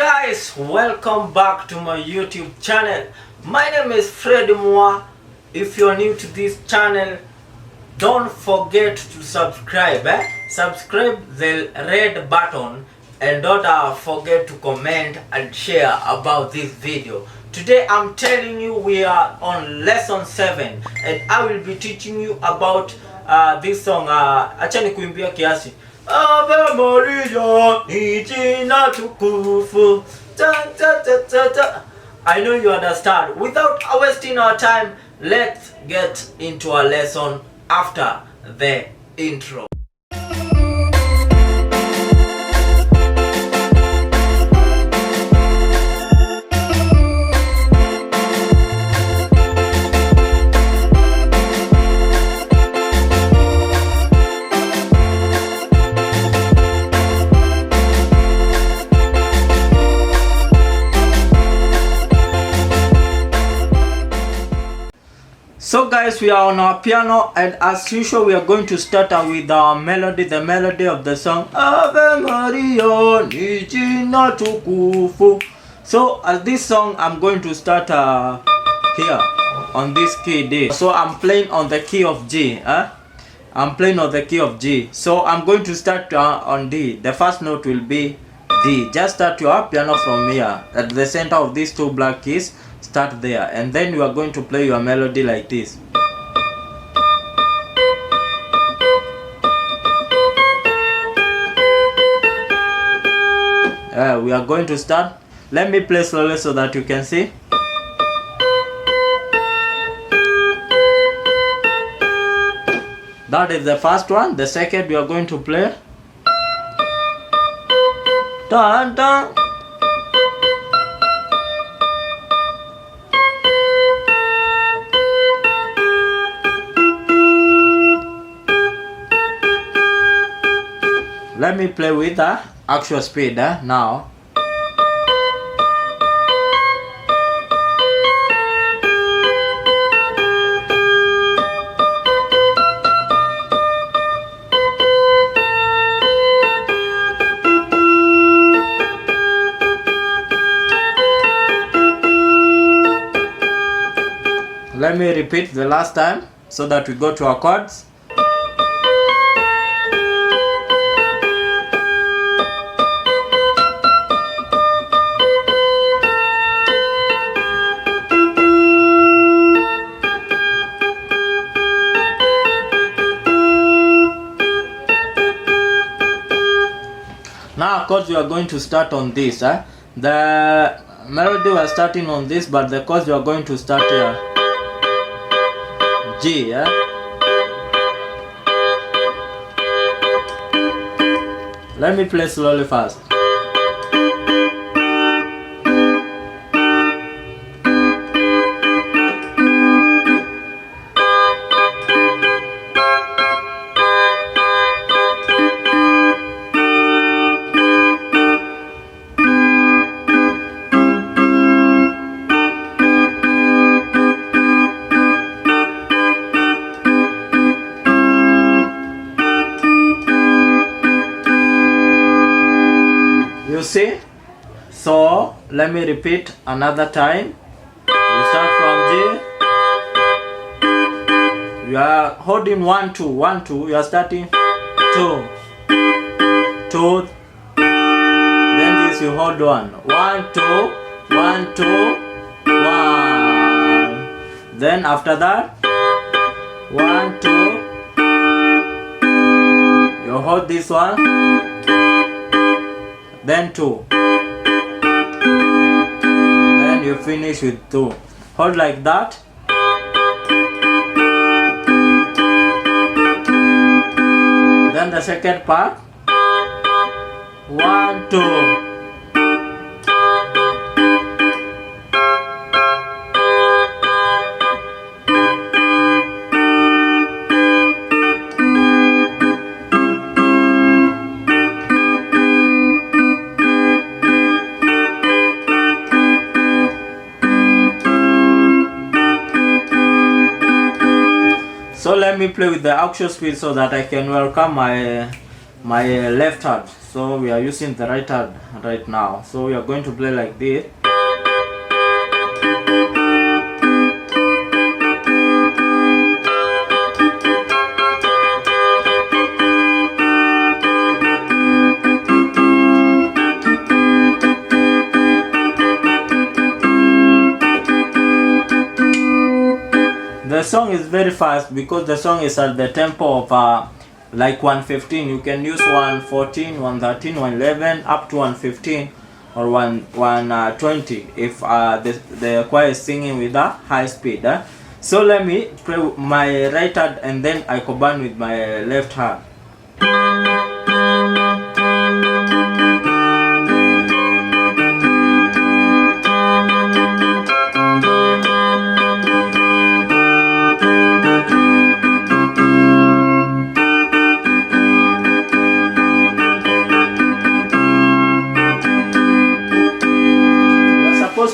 Guys, welcome back to my YouTube channel. My name is Fred Moa. If you're new to this channel, don't forget to subscribe. Subscribe the red button and don't forget to comment and share about this video. Today I'm telling you we are on lesson 7 and I will be teaching you about this song. Acha nikuimbia kiasi. Ave Maria, Jina tukufu. I know you understand. Without wasting our time, let's get into our lesson after the intro. So guys, we are on our piano and as usual we are going to start with our melody, the melody of the song Ave Maria Jina tukufu. So as this song I'm going to start here on this key D. So I'm playing on the key of G. I'm playing on the key of G. So I'm going to start on D. The first note will be D. Just start your piano from here at the center of these two black keys. Start there and then you are going to play your melody like this. We are going to start. Let me play slowly so that you can see. That is the first one. The second we are going to play. Dun, dun. Let me play with the actual speed now. Let me repeat the last time so that we go to our chords. Now of course we are going to start on this. The melody was starting on this, but the chords we are going to start here. G. Let me play slowly first. You see? So let me repeat another time. You start from G. You are holding 1 2 1 2. You are starting 2 2. Then this you hold 1 1 2 1 2 1. Then after that 1 2. You hold this one. Then 2. Then you finish with 2. Hold like that. Then the second part. 1 2. So let me play with the actual speed so that I can welcome my my left hand, so we are using the right hand right now. So we are going to play like this. The song is very fast because the song is at the tempo of like 115. You can use 114, 113, 111 up to 115 or 120 if the choir is singing with a high speed. So let me play with my right hand and then I combine with my left hand.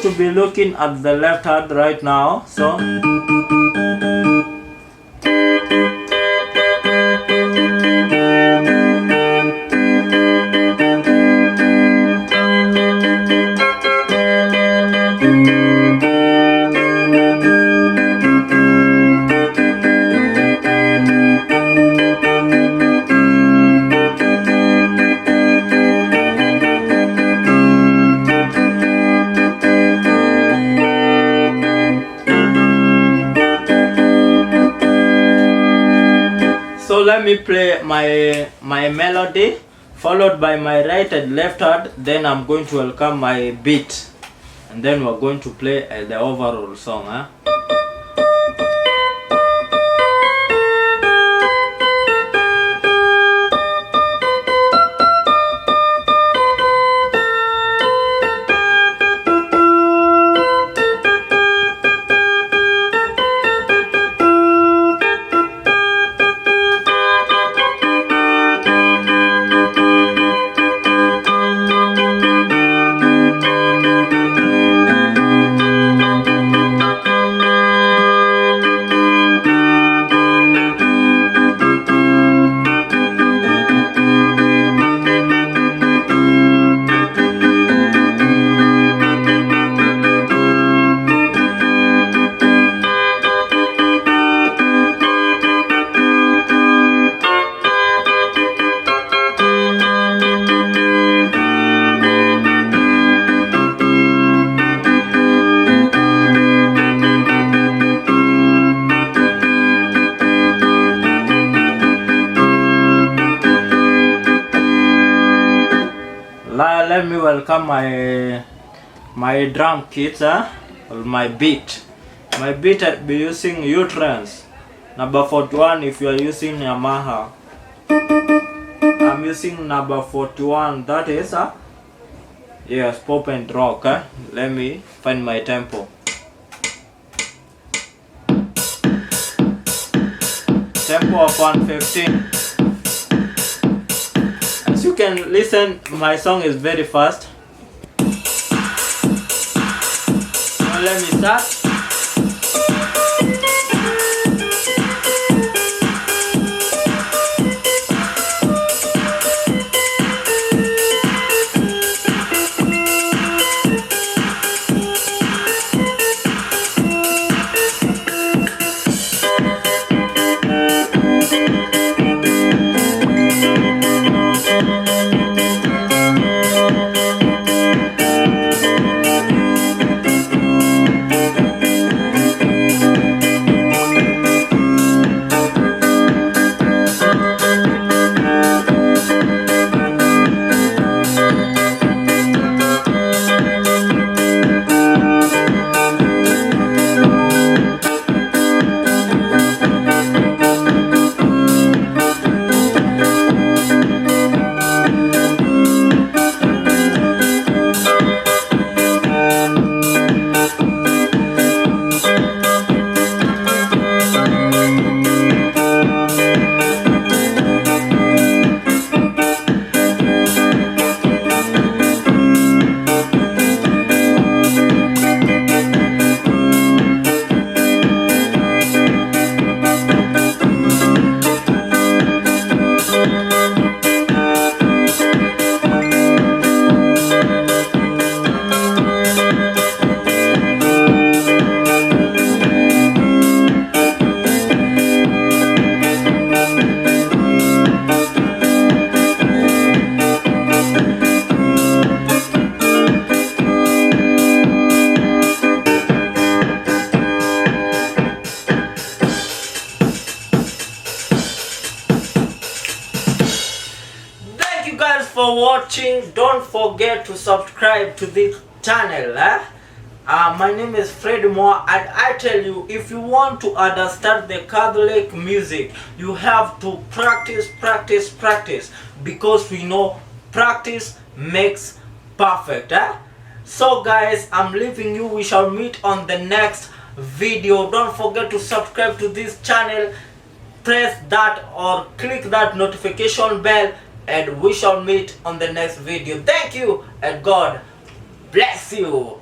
To be looking at the left hand right now, so let me play my melody followed by my right and left hand, then I'm going to welcome my beat and then we're going to play the overall song. Let me welcome my drum kit, or my beat. My beat I'll be using U-Trans number 41 if you are using Yamaha. I'm using number 41, that is yes, pop and rock. Let me find my tempo. Tempo of 115. As you can listen, my song is very fast. Now let me start. watching, don't forget to subscribe to this channel. My name is Fred Moore, and I tell you, if you want to understand the Catholic music, you have to practice, because we know practice makes perfect. So guys, I'm leaving you. We shall meet on the next video. Don't forget to subscribe to this channel, press that or click that notification bell, and we shall meet on the next video. Thank you, and God bless you.